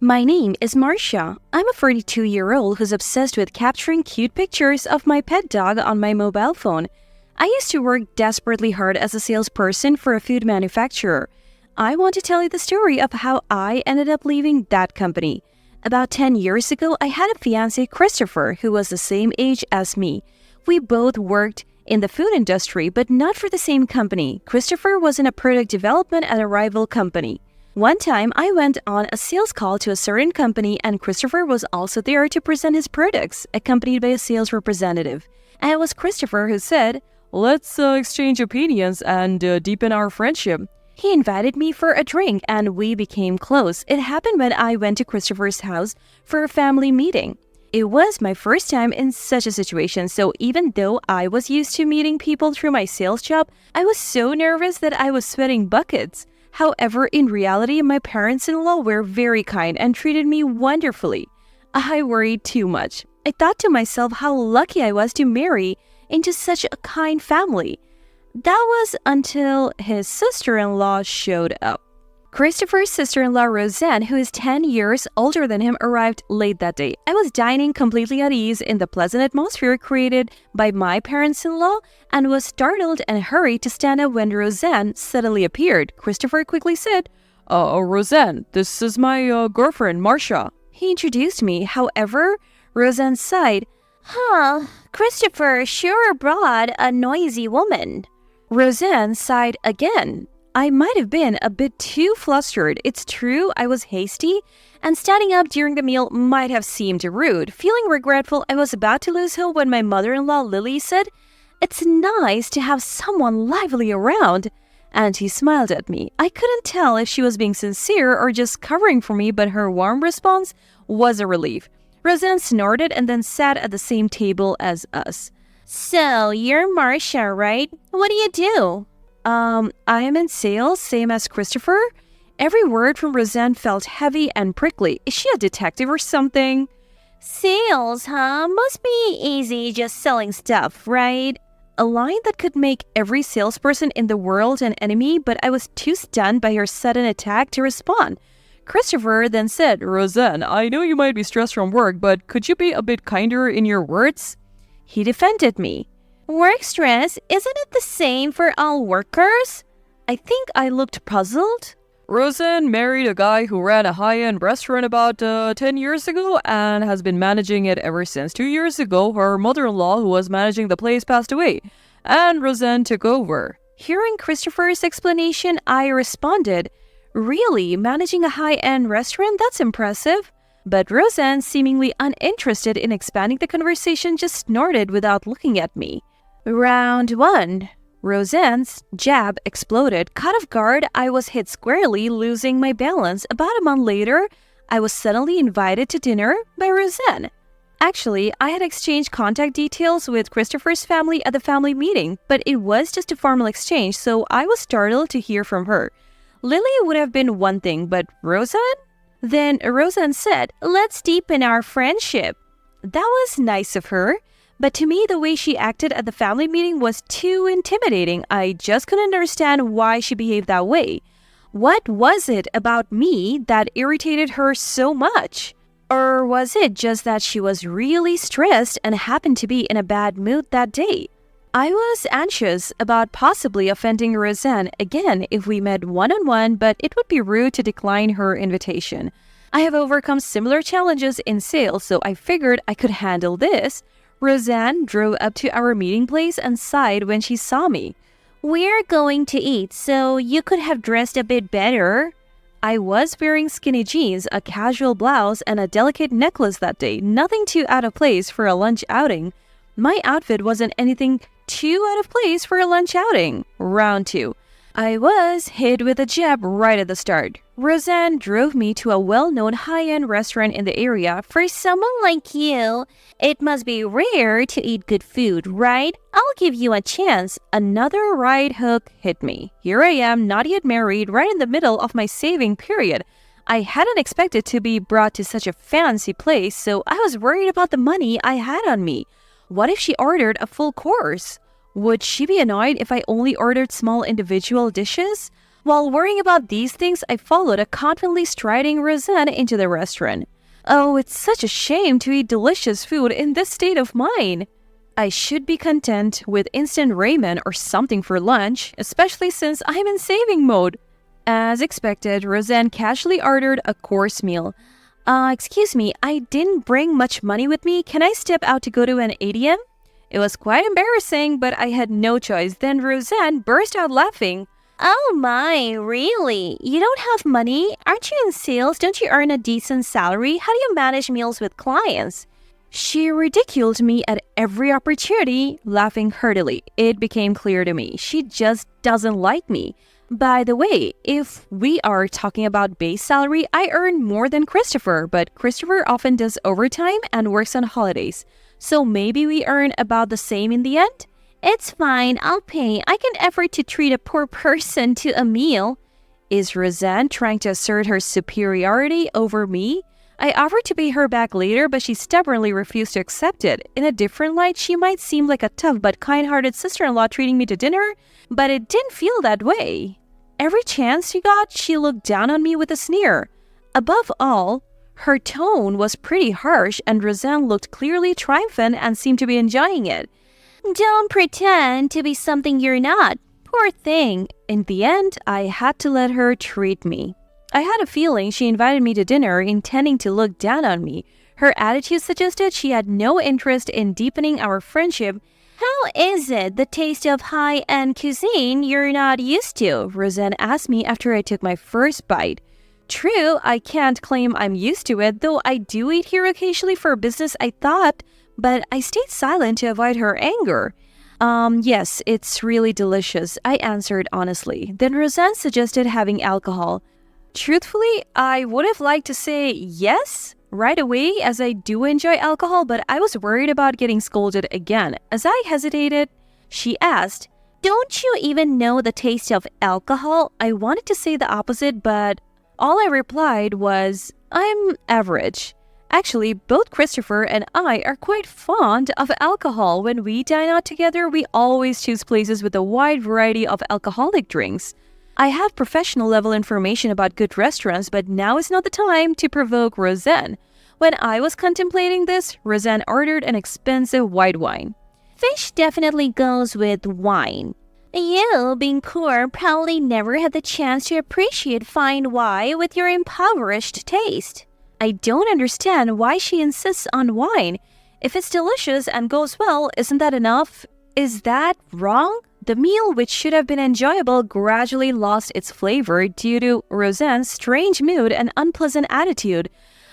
My name is Marcia. I'm a 42-year-old who's obsessed with capturing cute pictures of my pet dog on my mobile phone. I used to work desperately hard as a salesperson for a food manufacturer. I want to tell you the story of how I ended up leaving that company. About 10 years ago, I had a fiancé, Christopher, who was the same age as me. We both worked in the food industry, but not for the same company. Christopher was in a product development at a rival company. One time, I went on a sales call to a certain company and Christopher was also there to present his products, accompanied by a sales representative. And it was Christopher who said, "Let's exchange opinions and deepen our friendship." He invited me for a drink and we became close. It happened when I went to Christopher's house for a family meeting. It was my first time in such a situation, so even though I was used to meeting people through my sales job, I was so nervous that I was sweating buckets. However, in reality, my parents-in-law were very kind and treated me wonderfully. I worried too much. I thought to myself how lucky I was to marry into such a kind family. That was until his sister-in-law showed up. Christopher's sister-in-law Roseanne, who is 10 years older than him, arrived late that day. I was dining completely at ease in the pleasant atmosphere created by my parents-in-law and was startled and hurried to stand up when Roseanne suddenly appeared. Christopher quickly said, Roseanne, this is my girlfriend, Marcia." He introduced me. However, Roseanne sighed. Christopher sure brought a noisy woman." Roseanne sighed again. I might have been a bit too flustered. It's true, I was hasty, and standing up during the meal might have seemed rude. Feeling regretful, I was about to lose hope when my mother-in-law Lily said, "It's nice to have someone lively around." And he smiled at me. I couldn't tell if she was being sincere or just covering for me, but her warm response was a relief. Roseanne snorted and then sat at the same table as us. "So, you're Marcia, right? What do you do?" I am in sales, same as Christopher." Every word from Roseanne felt heavy and prickly. Is she a detective or something? "Sales, huh? Must be easy just selling stuff, right?" A line that could make every salesperson in the world an enemy, but I was too stunned by her sudden attack to respond. Christopher then said, "Roseanne, I know you might be stressed from work, but could you be a bit kinder in your words?" He defended me. "Work stress, isn't it the same for all workers?" I think I looked puzzled. "Roseanne married a guy who ran a high-end restaurant about 10 years ago and has been managing it ever since. 2 years ago, her mother-in-law, who was managing the place, passed away, and Roseanne took over." Hearing Christopher's explanation, I responded, "Really? Managing a high-end restaurant? That's impressive." But Roseanne, seemingly uninterested in expanding the conversation, just snorted without looking at me. Round 1. Roseanne's jab exploded. Caught off guard, I was hit squarely, losing my balance. About a month later, I was suddenly invited to dinner by Roseanne. Actually, I had exchanged contact details with Christopher's family at the family meeting, but it was just a formal exchange, so I was startled to hear from her. Lily would have been one thing, but Roseanne? Then Roseanne said, "Let's deepen our friendship." That was nice of her. But to me, the way she acted at the family meeting was too intimidating. I just couldn't understand why she behaved that way. What was it about me that irritated her so much? Or was it just that she was really stressed and happened to be in a bad mood that day? I was anxious about possibly offending Roseanne again if we met one-on-one, but it would be rude to decline her invitation. I have overcome similar challenges in sales, so I figured I could handle this. Roseanne drove up to our meeting place and sighed when she saw me. "We're going to eat, so you could have dressed a bit better." I was wearing skinny jeans, a casual blouse, and a delicate necklace that day. Nothing too out of place for a lunch outing. My outfit wasn't anything too out of place for a lunch outing. Round 2. I was hit with a jab right at the start. Roseanne drove me to a well-known high-end restaurant in the area. "For someone like you, it must be rare to eat good food, right? I'll give you a chance." Another right hook hit me. Here I am, not yet married, right in the middle of my saving period. I hadn't expected to be brought to such a fancy place, so I was worried about the money I had on me. What if she ordered a full course? Would she be annoyed if I only ordered small individual dishes? While worrying about these things, I followed a confidently striding Roseanne into the restaurant. Oh, it's such a shame to eat delicious food in this state of mind. I should be content with instant ramen or something for lunch, especially since I'm in saving mode. As expected, Roseanne casually ordered a course meal. Excuse me, I didn't bring much money with me. Can I step out to go to an ATM? It was quite embarrassing, but I had no choice. Then Roseanne burst out laughing. Oh my, really? You don't have money? Aren't you in sales? Don't you earn a decent salary? How do you manage meals with clients? She ridiculed me at every opportunity, laughing heartily. It became clear to me she just doesn't like me. By the way, if we are talking about base salary, I earn more than Christopher, but Christopher often does overtime and works on holidays. So maybe we earn about the same in the end? It's fine, I'll pay. I can afford to treat a poor person to a meal. Is Roseanne trying to assert her superiority over me? I offered to pay her back later, but she stubbornly refused to accept it. In a different light, she might seem like a tough but kind-hearted sister-in-law treating me to dinner, but it didn't feel that way. Every chance she got, she looked down on me with a sneer. Above all, her tone was pretty harsh, and Roseanne looked clearly triumphant and seemed to be enjoying it. Don't pretend to be something you're not. Poor thing. In the end, I had to let her treat me. I had a feeling she invited me to dinner intending to look down on me. Her attitude suggested she had no interest in deepening our friendship. How is it the taste of high-end cuisine you're not used to? Roseanne asked me after I took my first bite. True, I can't claim I'm used to it, though I do eat here occasionally for business, I thought, but I stayed silent to avoid her anger. Yes, it's really delicious, I answered honestly. Then Roseanne suggested having alcohol. Truthfully, I would have liked to say yes right away, as I do enjoy alcohol, but I was worried about getting scolded again. As I hesitated, she asked, "Don't you even know the taste of alcohol?" I wanted to say the opposite, but all I replied was, "I'm average." Actually, both Christopher and I are quite fond of alcohol. When we dine out together, we always choose places with a wide variety of alcoholic drinks. I have professional level information about good restaurants, but now is not the time to provoke Roseanne. When I was contemplating this, Roseanne ordered an expensive white wine. Fish definitely goes with wine. You, being poor, probably never had the chance to appreciate fine wine with your impoverished taste. I don't understand why she insists on wine. If it's delicious and goes well, isn't that enough? Is that wrong? The meal, which should have been enjoyable, gradually lost its flavor due to Roseanne's strange mood and unpleasant attitude.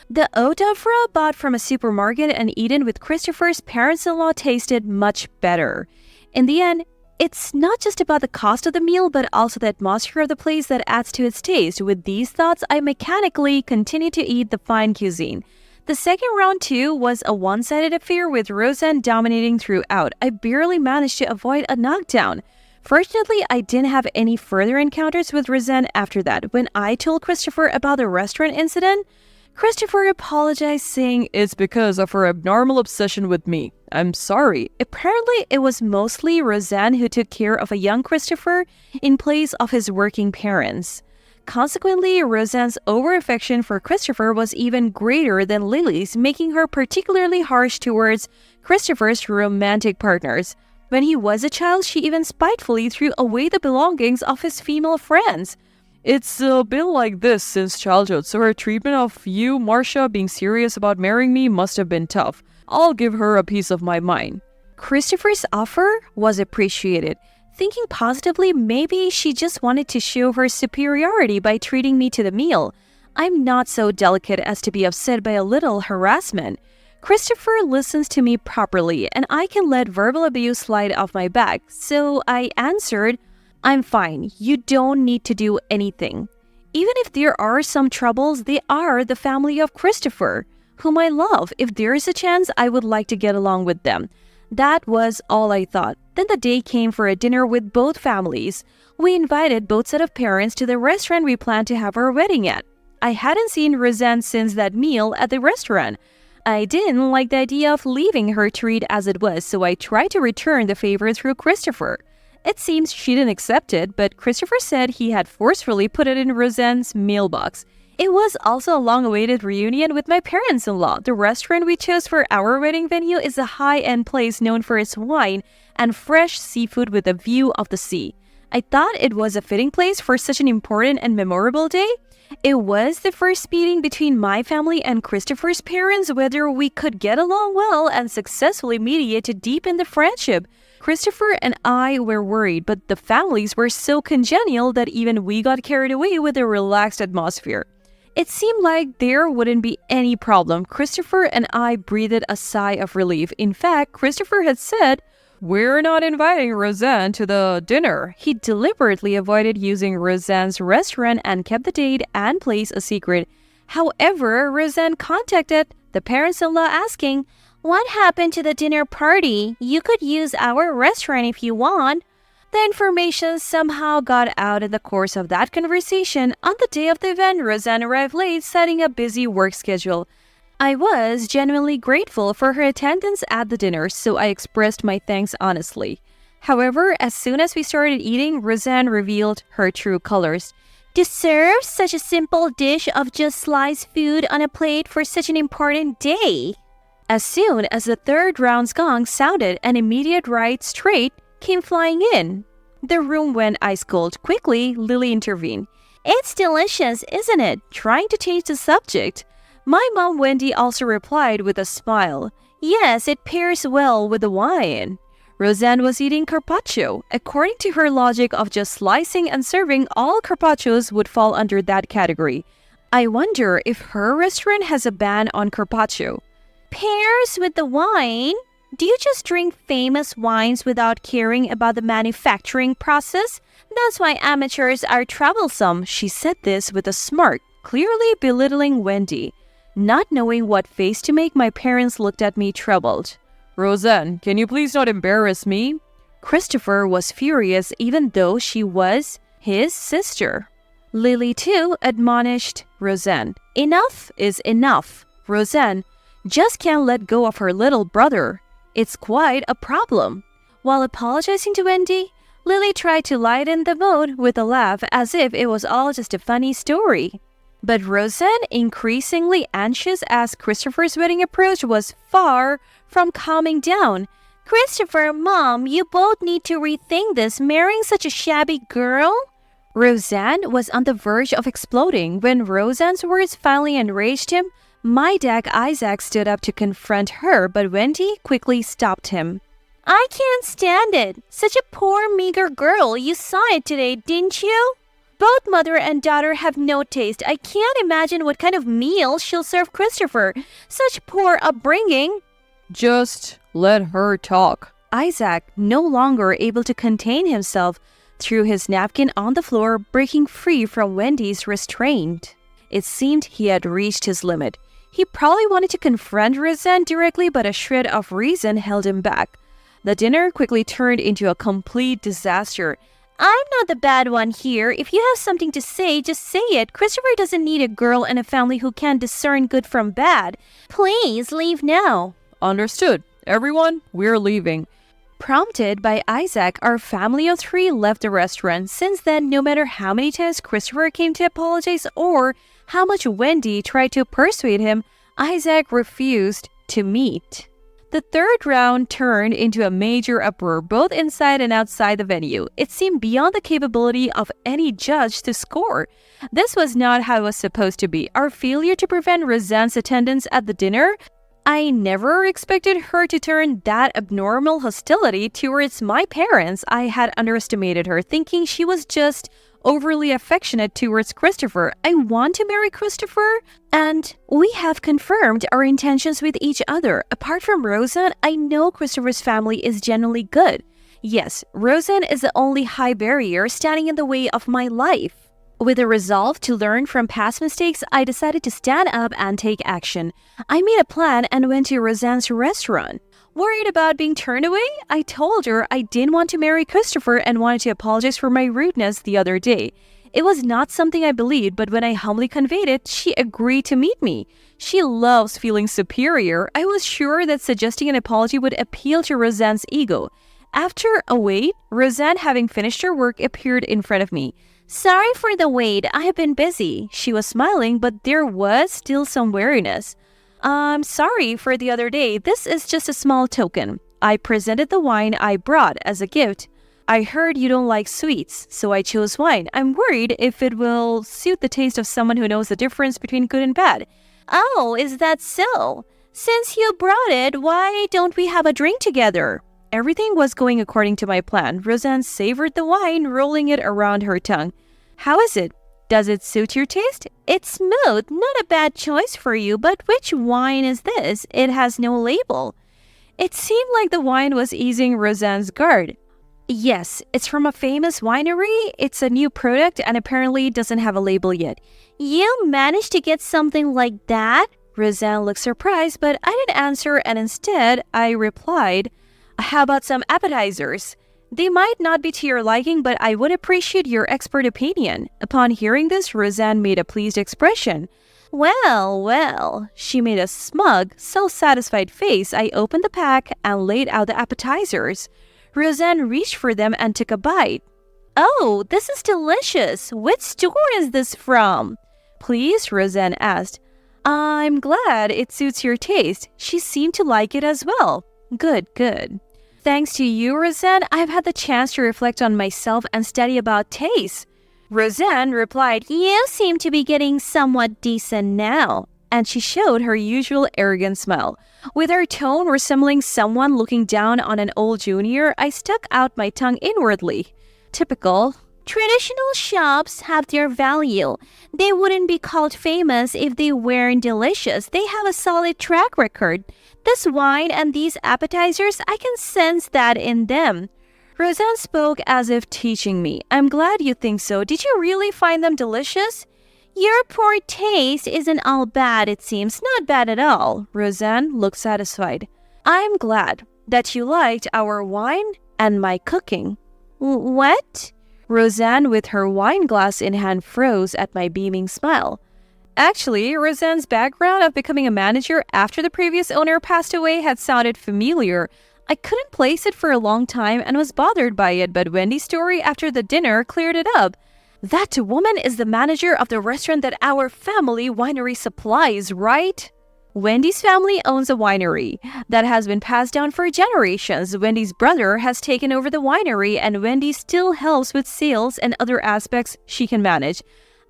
The haute d'oeuvre bought from a supermarket and eaten with Christopher's parents-in-law tasted much better. In the end, it's not just about the cost of the meal, but also the atmosphere of the place that adds to its taste. With these thoughts, I mechanically continued to eat the fine cuisine. The second round, too, was a one-sided affair with Roseanne dominating throughout. I barely managed to avoid a knockdown. Fortunately, I didn't have any further encounters with Roseanne after that. When I told Christopher about the restaurant incident, Christopher apologized, saying it's because of her abnormal obsession with me. I'm sorry. Apparently, it was mostly Roseanne who took care of a young Christopher in place of his working parents. Consequently, Roseanne's over-affection for Christopher was even greater than Lily's, making her particularly harsh towards Christopher's romantic partners. When he was a child, she even spitefully threw away the belongings of his female friends. It's been like this since childhood, so her treatment of you, Marcia, being serious about marrying me must have been tough. I'll give her a piece of my mind. Christopher's offer was appreciated. Thinking positively, maybe she just wanted to show her superiority by treating me to the meal. I'm not so delicate as to be upset by a little harassment. Christopher listens to me properly, and I can let verbal abuse slide off my back. So I answered, I'm fine. You don't need to do anything. Even if there are some troubles, they are the family of Christopher, whom I love. If there is a chance, I would like to get along with them. That was all I thought. Then the day came for a dinner with both families. We invited both set of parents to the restaurant we planned to have our wedding at. I hadn't seen Roseanne since that meal at the restaurant. I didn't like the idea of leaving her treat as it was, so I tried to return the favor through Christopher. It seems she didn't accept it, but Christopher said he had forcefully put it in Roseanne's mailbox. It was also a long-awaited reunion with my parents-in-law. The restaurant we chose for our wedding venue is a high-end place known for its wine and fresh seafood with a view of the sea. I thought it was a fitting place for such an important and memorable day. It was the first meeting between my family and Christopher's parents, whether we could get along well and successfully mediate to deepen the friendship. Christopher and I were worried, but the families were so congenial that even we got carried away with a relaxed atmosphere. It seemed like there wouldn't be any problem. Christopher and I breathed a sigh of relief. In fact, Christopher had said, "We're not inviting Roseanne to the dinner." He deliberately avoided using Roseanne's restaurant and kept the date and place a secret. However, Roseanne contacted the parents-in-law asking, "What happened to the dinner party? You could use our restaurant if you want." The information somehow got out in the course of that conversation. On the day of the event, Roseanne arrived late, citing a busy work schedule. I was genuinely grateful for her attendance at the dinner, so I expressed my thanks honestly. However, as soon as we started eating, Roseanne revealed her true colors. To serve such a simple dish of just sliced food on a plate for such an important day. As soon as the third round's gong sounded, an immediate right straight came flying in. The room went ice cold. Quickly, Lily intervened. "It's delicious, isn't it?" Trying to change the subject. My mom, Wendy, also replied with a smile. "Yes, it pairs well with the wine." Roseanne was eating carpaccio. According to her logic of just slicing and serving, all carpaccios would fall under that category. I wonder if her restaurant has a ban on carpaccio. Pairs with the wine? Do you just drink famous wines without caring about the manufacturing process? That's why amateurs are troublesome. She said this with a smirk, clearly belittling Wendy. Not knowing what face to make, my parents looked at me troubled. "Roseanne, can you please not embarrass me?" Christopher was furious even though she was his sister. Lily too admonished Roseanne. "Enough is enough. Roseanne just can't let go of her little brother. It's quite a problem." While apologizing to Wendy, Lily tried to lighten the mood with a laugh as if it was all just a funny story. But Roseanne, increasingly anxious as Christopher's wedding approached, was far from calming down. "Christopher, Mom, you both need to rethink this, marrying such a shabby girl." Roseanne was on the verge of exploding. When Roseanne's words finally enraged him, my dad Isaac stood up to confront her, but Wendy quickly stopped him. "I can't stand it. Such a poor, meager girl. You saw it today, didn't you? Both mother and daughter have no taste. I can't imagine what kind of meal she'll serve Christopher. Such poor upbringing." "Just let her talk." Isaac, no longer able to contain himself, threw his napkin on the floor, breaking free from Wendy's restraint. It seemed he had reached his limit. He probably wanted to confront Roseanne directly, but a shred of reason held him back. The dinner quickly turned into a complete disaster. "I'm not the bad one here. If you have something to say, just say it. Christopher doesn't need a girl and a family who can discern good from bad. Please leave now." "Understood. Everyone, we're leaving." Prompted by Isaac, our family of three left the restaurant. Since then, no matter how many times Christopher came to apologize or how much Wendy tried to persuade him, Isaac refused to meet. The third round turned into a major uproar, both inside and outside the venue. It seemed beyond the capability of any judge to score. This was not how it was supposed to be. Our failure to prevent Roseanne's attendance at the dinner, I never expected her to turn that abnormal hostility towards my parents. I had underestimated her, thinking she was just overly affectionate towards Christopher. I want to marry Christopher, and we have confirmed our intentions with each other. Apart from Roseanne, I know Christopher's family is genuinely good. Yes, Roseanne is the only high barrier standing in the way of my life. With a resolve to learn from past mistakes, I decided to stand up and take action. I made a plan and went to Roseanne's restaurant. Worried about being turned away, I told her I didn't want to marry Christopher and wanted to apologize for my rudeness the other day. It was not something I believed, but when I humbly conveyed it, she agreed to meet me. She loves feeling superior. I was sure that suggesting an apology would appeal to Roseanne's ego. After a wait, Roseanne, having finished her work, appeared in front of me. "Sorry for the wait, I have been busy." She was smiling, but there was still some wariness. "I'm sorry for the other day. This is just a small token." I presented the wine I brought as a gift. "I heard you don't like sweets, so I chose wine. I'm worried if it will suit the taste of someone who knows the difference between good and bad." "Oh, is that so? Since you brought it, why don't we have a drink together?" Everything was going according to my plan. Roseanne savored the wine, rolling it around her tongue. "How is it? Does it suit your taste?" "It's smooth, not a bad choice for you, but which wine is this? It has no label." It seemed like the wine was easing Roseanne's guard. "Yes, it's from a famous winery. It's a new product and apparently doesn't have a label yet." "You managed to get something like that?" Roseanne looked surprised, but I didn't answer, and instead I replied, "How about some appetizers? They might not be to your liking, but I would appreciate your expert opinion." Upon hearing this, Roseanne made a pleased expression. Well, well, she made a smug, self-satisfied face. I opened the pack and laid out the appetizers. Roseanne reached for them and took a bite. "Oh, this is delicious. Which store is this from?" "Please?" Roseanne asked. "I'm glad it suits your taste." She seemed to like it as well. Good, good. "Thanks to you, Roseanne, I've had the chance to reflect on myself and study about taste." Roseanne replied, "You seem to be getting somewhat decent now." And she showed her usual arrogant smile. With her tone resembling someone looking down on an old junior, I stuck out my tongue inwardly. Typical. "Traditional shops have their value. They wouldn't be called famous if they weren't delicious. They have a solid track record. This wine and these appetizers, I can sense that in them." Roseanne spoke as if teaching me. "I'm glad you think so. Did you really find them delicious?" "Your poor taste isn't all bad, it seems. Not bad at all." Roseanne looked satisfied. "I'm glad that you liked our wine and my cooking." "What?" Roseanne, with her wine glass in hand, froze at my beaming smile. Actually, Roseanne's background of becoming a manager after the previous owner passed away had sounded familiar. I couldn't place it for a long time and was bothered by it, but Wendy's story after the dinner cleared it up. "That woman is the manager of the restaurant that our family winery supplies, right?" Wendy's family owns a winery that has been passed down for generations. Wendy's brother has taken over the winery, and Wendy still helps with sales and other aspects she can manage.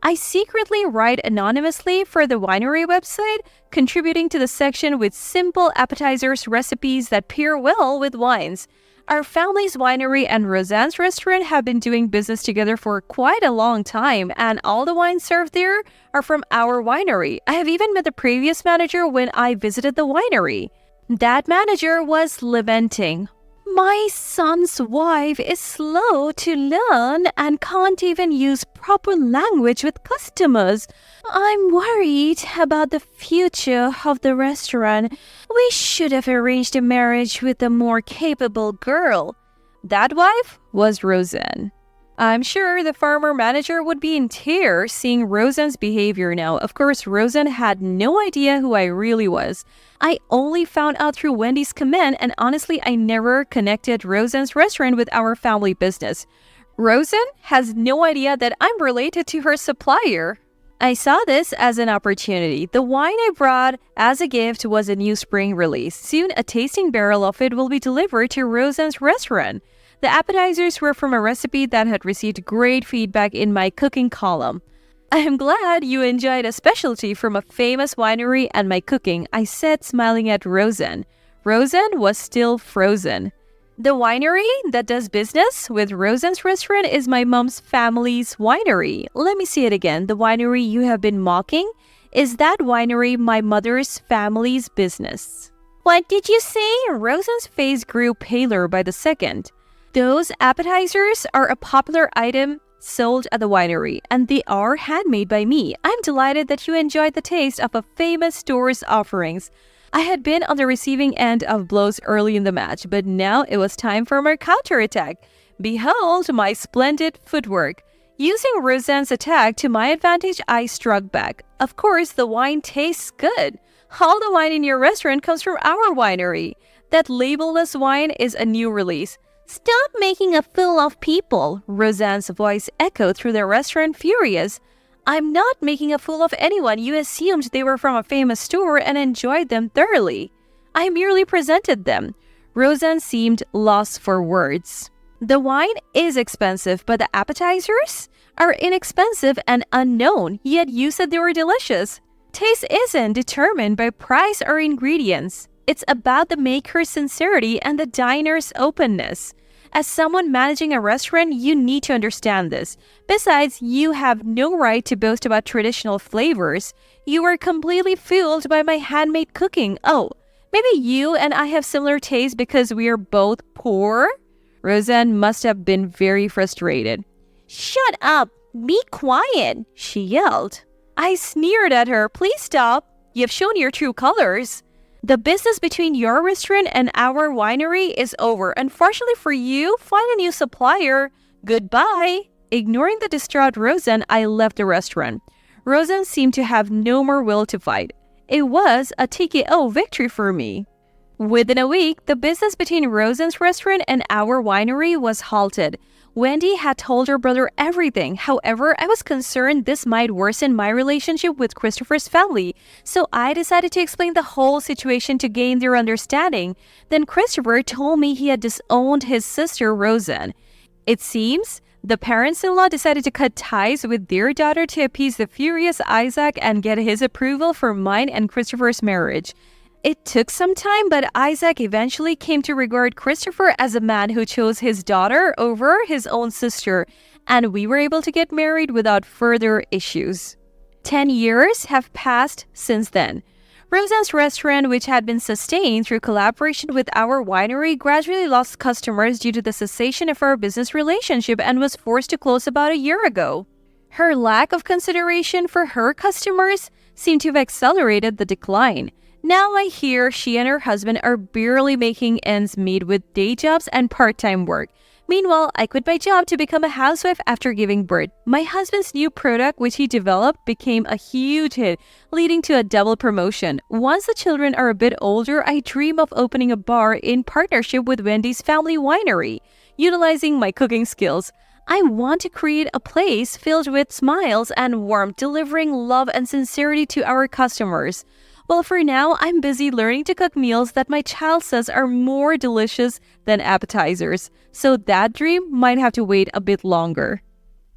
I secretly write anonymously for the winery website, contributing to the section with simple appetizers recipes that pair well with wines. Our family's winery and Roseanne's restaurant have been doing business together for quite a long time, and all the wines served there are from our winery. I have even met the previous manager when I visited the winery. That manager was lamenting, "My son's wife is slow to learn and can't even use proper language with customers. I'm worried about the future of the restaurant. We should have arranged a marriage with a more capable girl." That wife was Roseanne. I'm sure the former manager would be in tears seeing Roseanne's behavior now. Of course, Roseanne had no idea who I really was. I only found out through Wendy's comment, and honestly, I never connected Roseanne's restaurant with our family business. Roseanne has no idea that I'm related to her supplier. I saw this as an opportunity. The wine I brought as a gift was a new spring release. Soon, a tasting barrel of it will be delivered to Roseanne's restaurant. The appetizers were from a recipe that had received great feedback in my cooking column. "I am glad you enjoyed a specialty from a famous winery and my cooking," I said, smiling at Roseanne. Roseanne was still frozen. "The winery that does business with Roseanne's restaurant is my mom's family's winery." Let me see it again. "The winery you have been mocking? Is that winery my mother's family's business?" "What did you say?" Roseanne's face grew paler by the second. "Those appetizers are a popular item sold at the winery, and they are handmade by me. I'm delighted that you enjoyed the taste of a famous store's offerings." I had been on the receiving end of blows early in the match, but now it was time for my counterattack. Behold my splendid footwork. Using Roseanne's attack to my advantage, I struck back. "Of course, the wine tastes good. All the wine in your restaurant comes from our winery. That labelless wine is a new release. "Stop making a fool of people," Roseanne's voice echoed through the restaurant, furious. "I'm not making a fool of anyone. You assumed they were from a famous store and enjoyed them thoroughly. I merely presented them." Roseanne seemed lost for words. "The wine is expensive, but the appetizers are inexpensive and unknown, yet you said they were delicious. Taste isn't determined by price or ingredients. It's about the maker's sincerity and the diner's openness. As someone managing a restaurant, you need to understand this. Besides, you have no right to boast about traditional flavors. You were completely fooled by my handmade cooking. Oh, maybe you and I have similar tastes because we are both poor?" Roseanne must have been very frustrated. "Shut up! Be quiet!" she yelled. I sneered at her. "Please stop. You've shown your true colors. The business between your restaurant and our winery is over. Unfortunately for you, find a new supplier. Goodbye." Ignoring the distraught Roseanne, I left the restaurant. Roseanne seemed to have no more will to fight. It was a TKO victory for me. Within a week, the business between Roseanne's restaurant and our winery was halted. Wendy had told her brother everything. However, I was concerned this might worsen my relationship with Christopher's family, so I decided to explain the whole situation to gain their understanding. Then Christopher told me he had disowned his sister Roseanne. It seems the parents-in-law decided to cut ties with their daughter to appease the furious Isaac and get his approval for mine and Christopher's marriage. It took some time, but Isaac eventually came to regard Christopher as a man who chose his daughter over his own sister, and we were able to get married without further issues. 10 years have passed since then. Roseanne's restaurant, which had been sustained through collaboration with our winery, gradually lost customers due to the cessation of our business relationship and was forced to close about a year ago. Her lack of consideration for her customers seemed to have accelerated the decline. Now I hear she and her husband are barely making ends meet with day jobs and part-time work. Meanwhile, I quit my job to become a housewife after giving birth. My husband's new product, which he developed, became a huge hit, leading to a double promotion. Once the children are a bit older, I dream of opening a bar in partnership with Wendy's family winery, utilizing my cooking skills. I want to create a place filled with smiles and warmth, delivering love and sincerity to our customers. Well, for now, I'm busy learning to cook meals that my child says are more delicious than appetizers, so that dream might have to wait a bit longer.